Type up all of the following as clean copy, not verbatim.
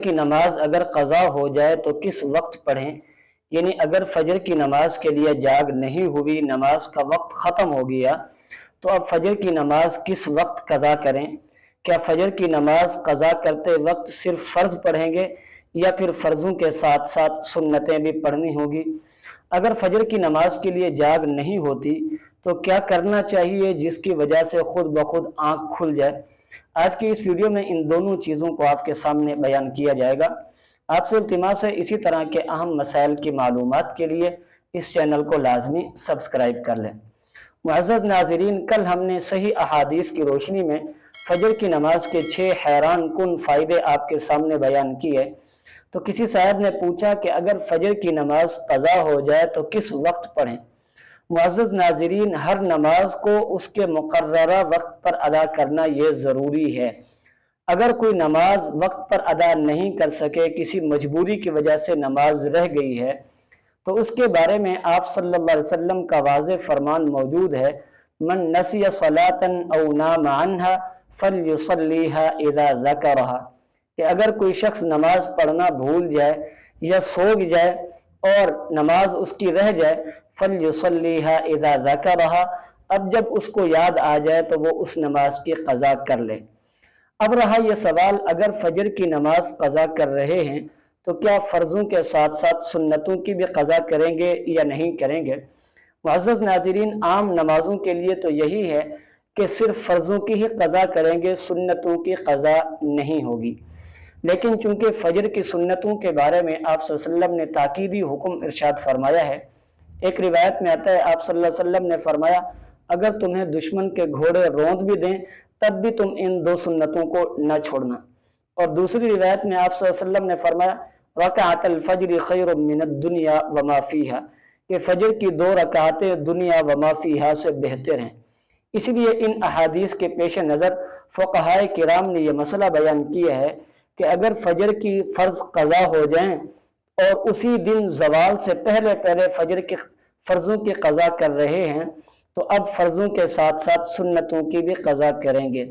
की नमाज अगर कज़ा हो जाए तो किस वक्त पढ़ें? यानी अगर फजर की नमाज के लिए जाग नहीं हुई, नमाज का वक्त ख़त्म हो गया, तो अब फजर की नमाज किस वक्त कज़ा करें? क्या फजर की नमाज कज़ा करते वक्त सिर्फ फ़र्ज़ पढ़ेंगे या फिर फ़र्ज़ों के साथ साथ सुन्नतें भी पढ़नी होगी? अगर फजर की नमाज के लिए जाग नहीं होती तो क्या करना चाहिए जिसकी वजह से खुद ब खुद आँख खुल जाए? आज की इस वीडियो में इन दोनों चीज़ों को आपके सामने बयान किया जाएगा। आपसे इल्तिमास है इसी तरह के अहम मसाइल की मालूमात के लिए इस चैनल को लाजमी सब्सक्राइब कर लें। मुअज़्ज़ज़ नाज़रीन, कल हमने सही अहादीस की रोशनी में फजर की नमाज के 6 हैरान कुन फ़ायदे आपके सामने बयान किए। तो किसी साहब ने पूछा कि अगर फजर की नमाज क़ज़ा हो जाए तो किस वक्त पढ़ें? मुअज़्ज़ज़ नाज़रीन, हर नमाज को उसके मुक़र्ररा वक्त पर अदा करना ये ज़रूरी है। अगर कोई नमाज वक्त पर अदा नहीं कर सके, किसी मजबूरी की वजह से नमाज रह गई है, तो उसके बारे में आप सल्लल्लाहु अलैहि वसल्लम का वाज़ेह फरमान मौजूद है, मन नसिया सलातन औ नाम अन्हा फलयुसल्लीहा इज़ा ज़करहा, कि अगर कोई शख्स नमाज पढ़ना भूल जाए या सो जाए और नमाज उसकी रह जाए, फलयुसल्लीहा इज़ा ज़करहा, अब जब उसको याद आ जाए तो वो उस नमाज की क़ज़ा कर ले। अब रहा यह सवाल, अगर फजर की नमाज क़ज़ा कर रहे हैं तो क्या फ़र्ज़ों के साथ साथ सुन्नतों की भी क़ज़ा करेंगे या नहीं करेंगे? मुअज़्ज़ज़ नाज़रीन, आम नमाज़ों के लिए तो यही है कि सिर्फ फ़र्ज़ों की ही क़ज़ा करेंगे, सुन्नतों की क़ज़ा नहीं होगी। लेकिन चूँकि फ़जर की सुन्नतों के बारे में आप सल्लल्लाहु अलैहि वसल्लम ने ताकीदी हुक्म इरशाद फरमाया है। एक रिवायत में आता है, आप सल्लल्लाहु अलैहि वसल्लम ने फरमाया, अगर तुम्हें दुश्मन के घोड़े रौंद भी दें तब भी तुम इन 2 सुन्नतों को न छोड़ना। और दूसरी रिवायत में आप सल्लल्लाहु अलैहि वसल्लम ने फरमाया, रकअतल फज्र खैरुम मिनद दुनिया व मा फीहा, कि फजर की 2 रकातें दुनिया व मा फीहा से बेहतर हैं। इसलिए इन अहादीस के पेश नज़र फ़ुक़हाए किराम ने यह मसला बयान किया है कि अगर फजर की फ़र्ज़ क़ज़ा हो जाएं और उसी दिन ज़वाल से पहले पहले फजर के फ़र्ज़ों की क़ज़ा कर रहे हैं, तो अब फ़र्ज़ों के साथ साथ सुन्नतों की भी क़ज़ा करेंगे।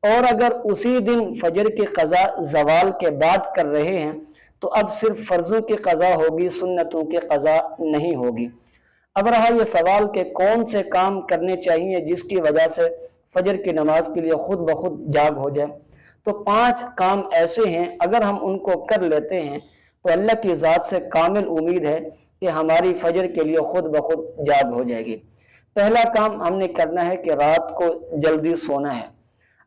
और अगर उसी दिन फजर की क़ज़ा ज़वाल के बाद कर रहे हैं तो अब सिर्फ फ़र्ज़ों की क़ज़ा होगी, सुन्नतों की क़ज़ा नहीं होगी। अब रहा यह सवाल कि कौन से काम करने चाहिए जिसकी वजह से फजर की नमाज के लिए खुद ब खुद जाग हो जाए। तो 5 काम ऐसे हैं, अगर हम उनको कर लेते हैं तो अल्लाह की ज़ात से कामिल उम्मीद है कि हमारी फजर के लिए खुद ब खुद जाग हो जाएगी। पहला काम हमने करना है कि रात को जल्दी सोना है।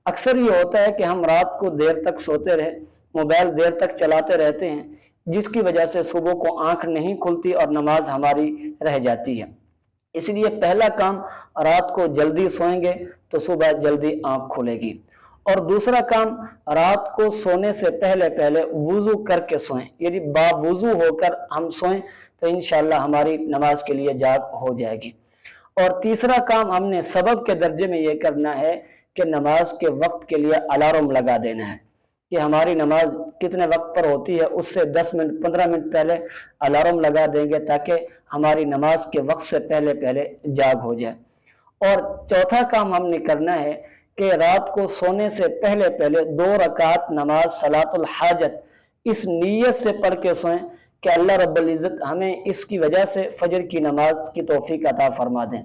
अक्सर ये होता है कि हम रात को देर तक सोते रहे, मोबाइल देर तक चलाते रहते हैं, जिसकी वजह से सुबह को आंख नहीं खुलती और नमाज हमारी रह जाती है। इसलिए पहला काम, रात को जल्दी सोएंगे तो सुबह जल्दी आंख खुलेगी। और दूसरा काम, रात को सोने से पहले पहले वुजू करके सोएं। यदि बावुजू होकर हम सोएं तो इंशाअल्लाह हमारी नमाज के लिए जाग हो जाएगी। और तीसरा काम हमने सबब के दर्जे में यह करना है कि नमाज के वक्त के लिए अलार्म लगा देना है कि हमारी नमाज कितने वक्त पर होती है, उससे 10 मिनट 15 मिनट पहले अलार्म लगा देंगे ताकि हमारी नमाज के वक्त से पहले पहले जाग हो जाए। और चौथा काम हमने करना है कि रात को सोने से पहले पहले 2 रकात नमाज सलातुल हाजत इस नीयत से पढ़ के सोएं कि अल्लाह रब्बुल इज़्ज़त हमें इसकी वजह से फजर की नमाज की तौफीक अता फरमा दें।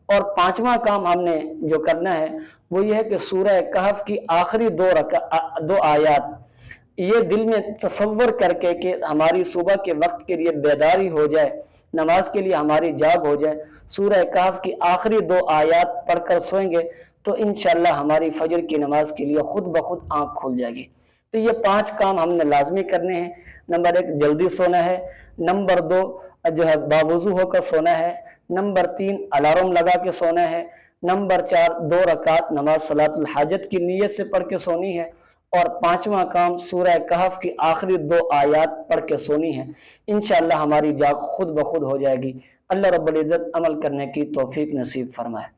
और 5वां काम हमने जो करना है वो ये है कि सूरह कहफ की आखिरी 2 आयात ये दिल में तसव्वुर करके कि हमारी सुबह के वक्त के लिए बेदारी हो जाए, नमाज के लिए हमारी जाग हो जाए, सूरह कहफ की आखिरी 2 आयात पढ़कर सोएंगे तो इंशाअल्लाह हमारी फजर की नमाज के लिए खुद ब खुद आँख खुल जाएगी। तो ये 5 काम हमने लाजमी करने हैं। नंबर 1 जल्दी सोना है, नंबर 2 जो है बावुजू होकर सोना है, नंबर 3 अलार्म लगा के सोना है, नंबर 4 2 रकात नमाज सलातुल हाजत की नीयत से पढ़ के सोनी है, और 5वां काम सूरह कहफ की आखिरी 2 आयात पढ़ के सोनी है। इंशाअल्लाह हमारी जाग खुद ब खुद हो जाएगी। अल्लाह रब्बुल इज़्ज़त अमल करने की तौफीक नसीब फरमाए।